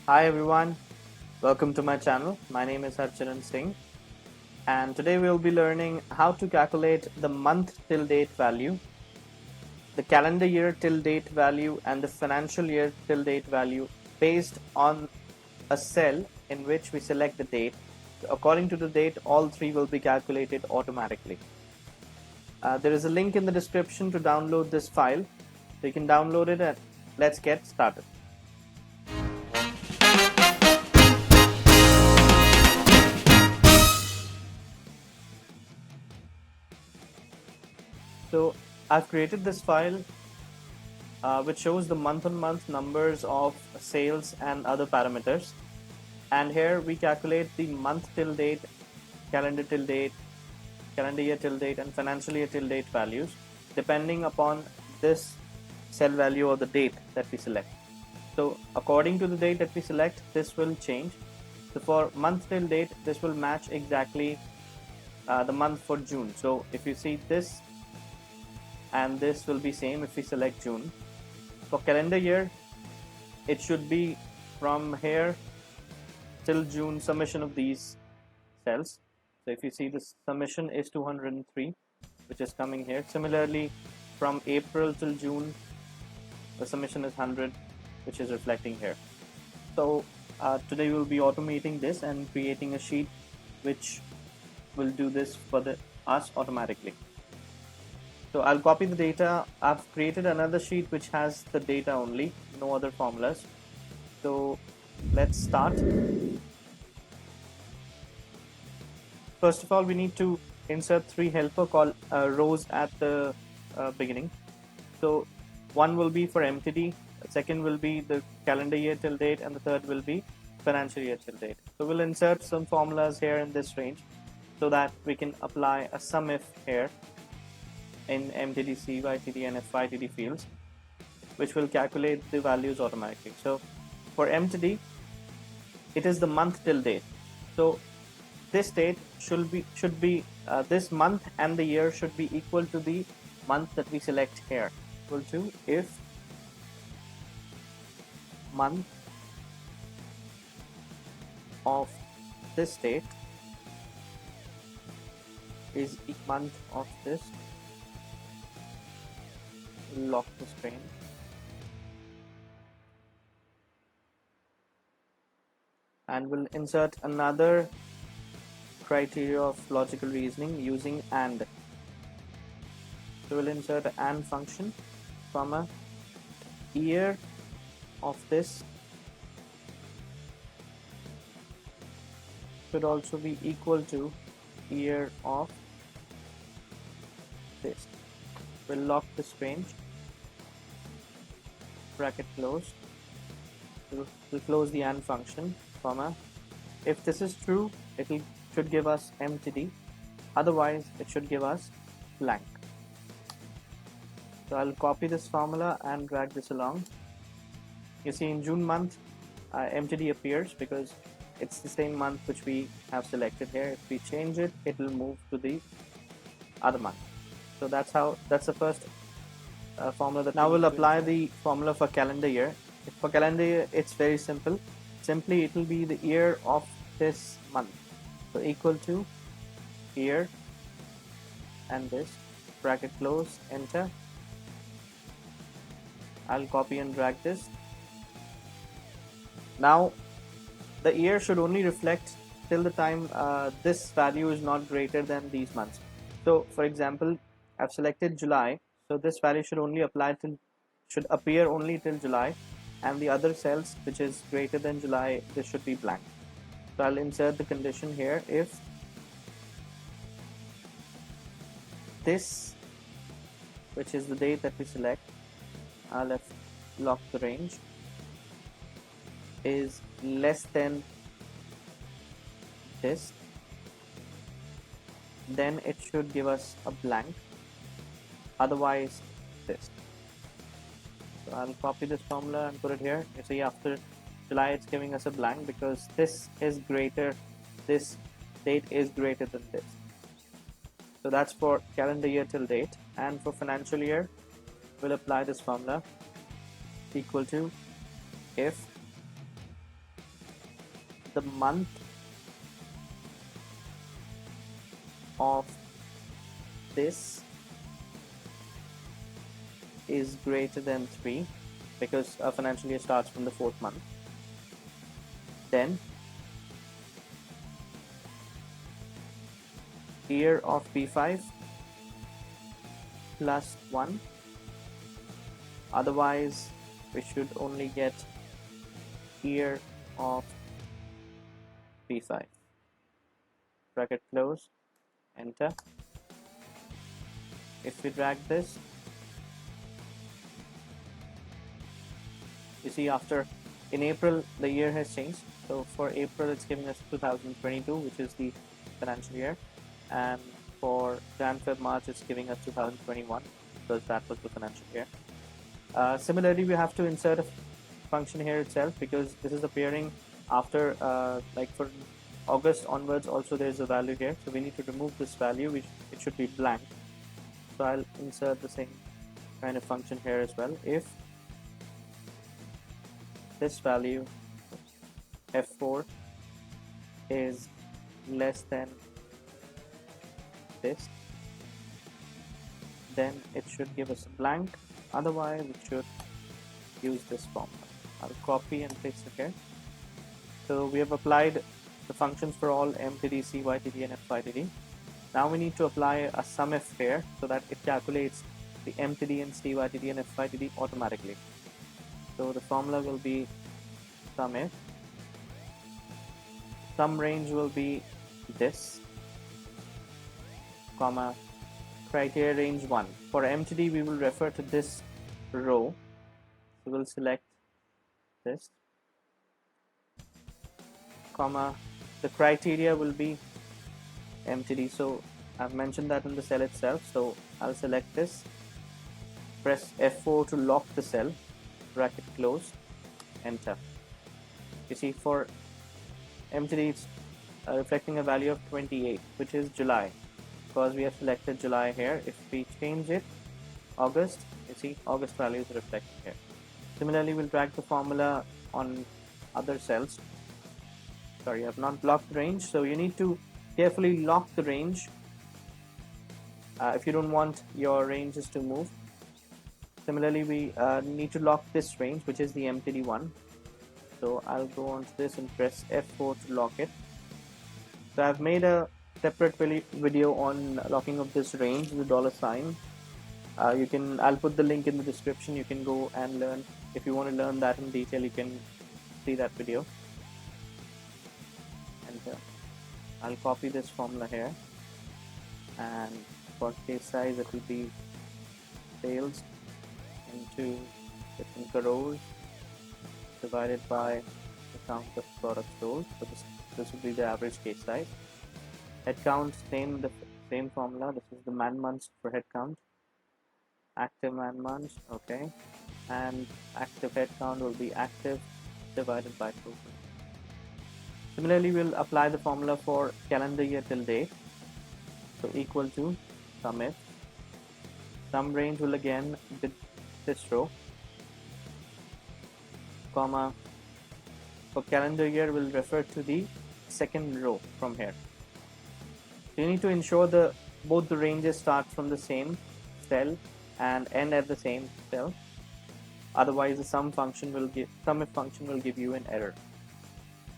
Hi everyone, welcome to my channel. My name is Harcharan Singh, and today we'll be learning how to calculate the month till date value, the calendar year till date value, and the financial year till date value based on a cell in which we select the date. According to the date, all three will be calculated automatically. There is a link in the description to download this file, so you can download it and let's get started. So I've created this file which shows the month-on-month numbers of sales and other parameters. And here we calculate the month till date, calendar till date, calendar year till date, and financial year till date values depending upon this cell value or the date that we select. So according to the date that we select, this will change. So for month till date, this will match exactly the month for June. So if you see this and this will be same if we select June. For calendar year, it should be from here till June summation of these cells. So if you see, this summation is 203, which is coming here. Similarly, from April till June, the summation is 100, which is reflecting here. So today we'll be automating this and creating a sheet which will do this for us automatically. So I'll copy the data. I've created another sheet which has the data only, no other formulas. So let's start. First of all, we need to insert three helper rows at the beginning. So one will be for MTD, the second will be the calendar year till date, and the third will be financial year till date. So we'll insert some formulas here in this range so that we can apply a SUMIF here in MTD CYTD and FYTD fields, which will calculate the values automatically. So for MTD, it is the month till date. So this date should be this month and the year should be equal to the month that we select here. Equal to if month of this date is month of this. Lock the string. And we'll insert another criteria of logical reasoning using AND. So we'll insert an AND function from a year of this should also be equal to year of this. We'll lock this range, bracket close. We'll close the AND function, comma. If this is true, it should give us MTD. Otherwise, it should give us blank. So I'll copy this formula and drag this along. You see, in June month, MTD appears because it's the same month which we have selected here. If we change it, it will move to the other month. So that's the first formula. Now we'll apply the formula for calendar year. For calendar year, it's very simple. Simply, it will be the year of this month. So equal to year and this, bracket close, enter. I'll copy and drag this. Now the year should only reflect till the time this value is not greater than these months. So for example, I've selected July, so this value should appear only till July, and the other cells which is greater than July, this should be blank. So I'll insert the condition here if this, which is the date that we select, I'll lock the range, is less than this, then it should give us a blank, otherwise this. So I'll copy this formula and put it here. You see, after July it's giving us a blank because this date is greater than this. So that's for calendar year till date. And for financial year, we'll apply this formula, equal to if the month of this is greater than 3, because a financial year starts from the 4th month, then year of P5 plus 1, otherwise we should only get year of P5. Bracket close, enter. If we drag this, you see in April the year has changed. So for April it's giving us 2022, which is the financial year, and for Jan, Feb, March it's giving us 2021, because that was the financial year. Similarly, we have to insert a function here itself, because this is appearing after, like for August onwards also there is a value here, so we need to remove this value, which it should be blank. So I'll insert the same kind of function here as well. If this value f4 is less than this, then it should give us a blank, otherwise it should use this formula. I'll copy and paste it here. So we have applied the functions for all MTD, CYTD and FYTD. Now we need to apply a SUMIF here, so that it calculates the MTD and CYTD and FYTD automatically. So the formula will be SUMIF. Sum range will be this, comma, criteria range 1. For MTD we will refer to this row, so we'll select this, comma, the criteria will be MTD, so I've mentioned that in the cell itself, so I'll select this, press F4 to lock the cell, bracket close, enter. You see for MTD it's reflecting a value of 28, which is July, because we have selected July here. If we change it August, you see August value is reflected here. Similarly, we'll drag the formula on other cells. Sorry, I have not locked the range, so you need to carefully lock the range if you don't want your ranges to move. Similarly, we need to lock this range, which is the MTD one. So I'll go on to this and press F4 to lock it. So I've made a separate video on locking of this range, the $sign. I'll put the link in the description. You can go and learn. If you want to learn that in detail, you can see that video. And I'll copy this formula here, and for case size it will be sales into different rows divided by the count of products sold. So this will be the average case size. Headcount, same formula. This is the man months for headcount. Active man months, okay, and active headcount will be active divided by total. Similarly, we'll apply the formula for calendar year till date. So equal to SUMIF. Sum range will again be this row, comma, for calendar year will refer to the second row from here. So you need to ensure both the ranges start from the same cell and end at the same cell. Otherwise, the SUMIF function will give you an error.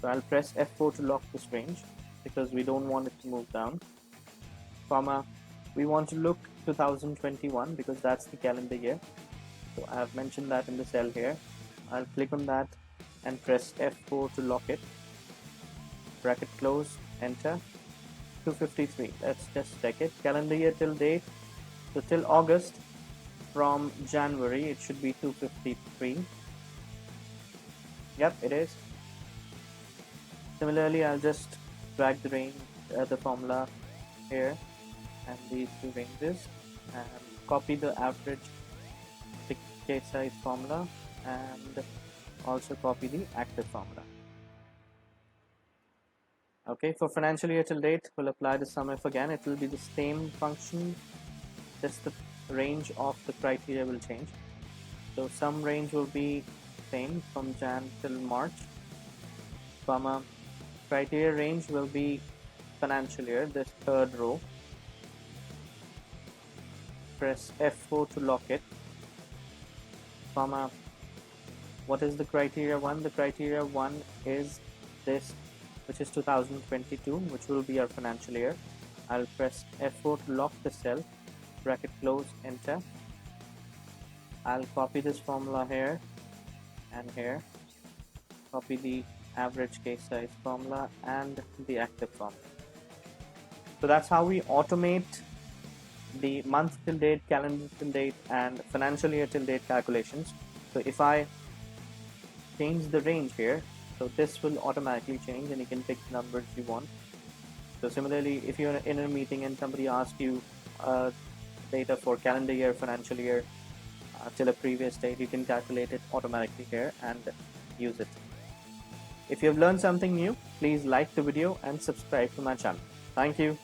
So I'll press F4 to lock this range because we don't want it to move down. Comma, we want to look 2021 because that's the calendar year. So I have mentioned that in the cell here. I'll click on that and press F4 to lock it. Bracket close, enter. 253. Let's just check it. Calendar year till date. So till August, from January, it should be 253. Yep, it is. Similarly, I'll just drag the range, the formula here and these two ranges, and copy the average case size formula and also copy the active formula. Okay, for financial year till date, we'll apply the SUMIF again. It will be the same function, just the range of the criteria will change. So sum range will be same from Jan till March, comma, criteria range will be financial year, this third row. Press F4 to lock it, comma, what is the criteria 1? The criteria 1 is this, which is 2022, which will be our financial year. I'll press F4 to lock the cell, bracket close, enter. I'll copy this formula here and here, copy the average case size formula and the active formula. So that's how we automate the month till date, calendar till date, and financial year till date calculations. So if I change the range here, so this will automatically change and you can pick the numbers you want. So similarly, if you're in a meeting and somebody asks you data for calendar year, financial year till a previous date, you can calculate it automatically here and use it. If you have learned something new, please like the video and subscribe to my channel. Thank you.